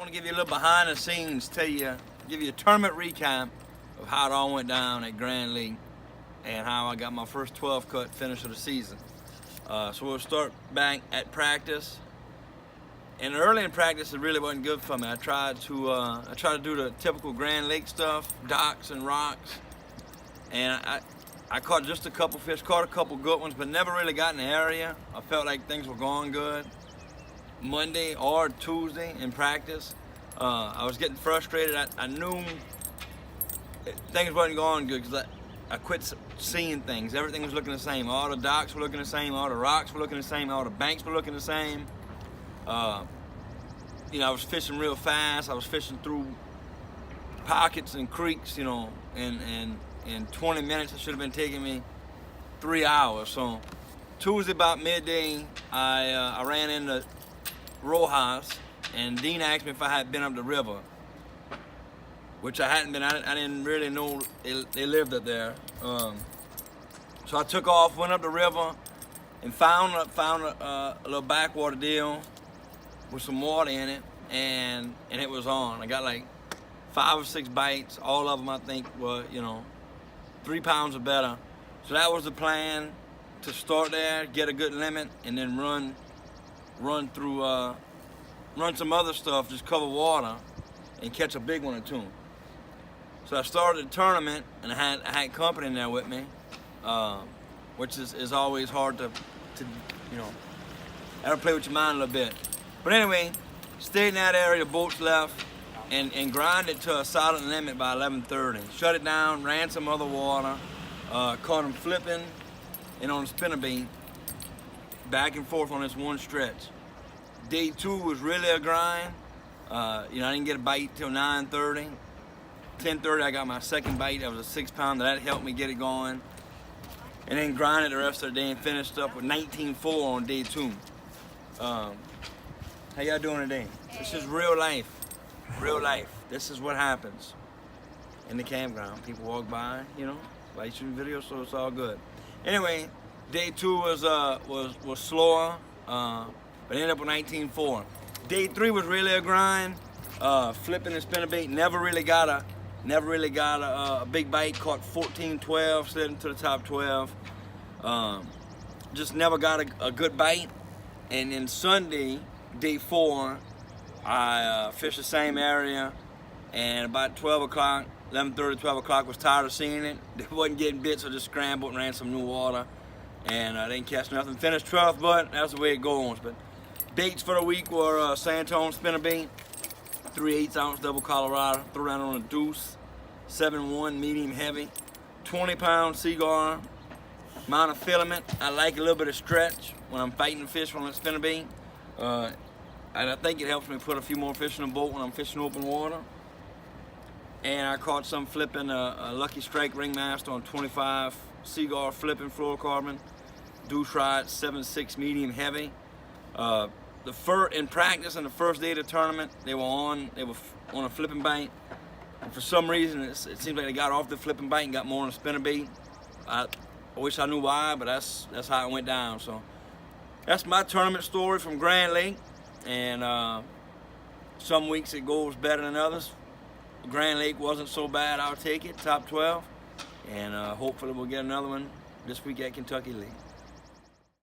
want to give you a little behind the scenes, give you a tournament recap of how it all went down at Grand League and how I got my first 12 cut finish of the season. So we'll start back at practice. And early in practice, it really wasn't good for me. I tried to do the typical Grand Lake stuff, docks and rocks, and I caught just a couple fish, caught a couple good ones, but never really got in the area. I felt like things were going good. Monday or Tuesday in practice, I was getting frustrated. I knew things wasn't going good because I quit seeing things. Everything was looking the same. All the docks were looking the same. All the rocks were looking the same. All the banks were looking the same. You know, I was fishing real fast. I was fishing through pockets and creeks, you know, and in 20 minutes, it should have been taking me 3 hours. So Tuesday about midday, I ran into Rojas, and Dean asked me if I had been up the river, which I hadn't been. I didn't really know they lived up there. So I took off, went up the river, and found a little backwater deal with some water in it, and it was on. I got like 5 or 6 bites. All of them, I think, were, you know, 3 pounds or better. So that was the plan, to start there, get a good limit, and then run some other stuff, just cover water, and catch a big one or two. So I started the tournament, and I had company in there with me, which is always hard to you know, have to play with your mind a little bit. But anyway, stayed in that area, boats left, and grinded to a solid limit by 11:30. Shut it down, ran some other water, caught them flipping, and on a spinnerbait, back and forth on this one stretch. Day 2 was really a grind. You know, I didn't get a bite till 9:30. 10:30, I got my second bite. That was a 6 pounder. That helped me get it going. And then grinded the rest of the day and finished up with 19.4 on day 2. How y'all doing today? This is real life. Real life. This is what happens in the campground. People walk by, you know, like shooting videos, so it's all good. Anyway, day 2 was slower, but ended up with 19.4. Day 3 was really a grind. Flipping and spinnerbait. Never really got a big bite. Caught 14-12, slid into the top 12. Just never got a good bite. And then Sunday, day 4, I fished the same area, and about 12 o'clock, 11:30, 12 o'clock, was tired of seeing it. Wasn't getting bit, so just scrambled and ran some new water, and I didn't catch nothing. Finished 12th, but that's the way it goes. But dates for the week were Santone spinnerbait, 3/8 ounce double Colorado, threw down on a deuce, 7-1 medium heavy, 20 pound Seaguar, amount of filament. I like a little bit of stretch when I'm fighting fish on that spinnerbait. And I think it helps me put a few more fish in the boat when I'm fishing open water. And I caught some flipping a Lucky Strike Ringmaster on 25 Seaguar flipping fluorocarbon, deuce rod, 7.6 medium heavy. In practice on the first day of the tournament, they were on a flipping bait. And for some reason, it seems like they got off the flipping bait and got more on a spinnerbait. I wish I knew why, but that's how it went down. So that's my tournament story from Grand Lake. And some weeks it goes better than others. Grand Lake wasn't so bad. I'll take it, top 12. And hopefully we'll get another one this week at Kentucky League.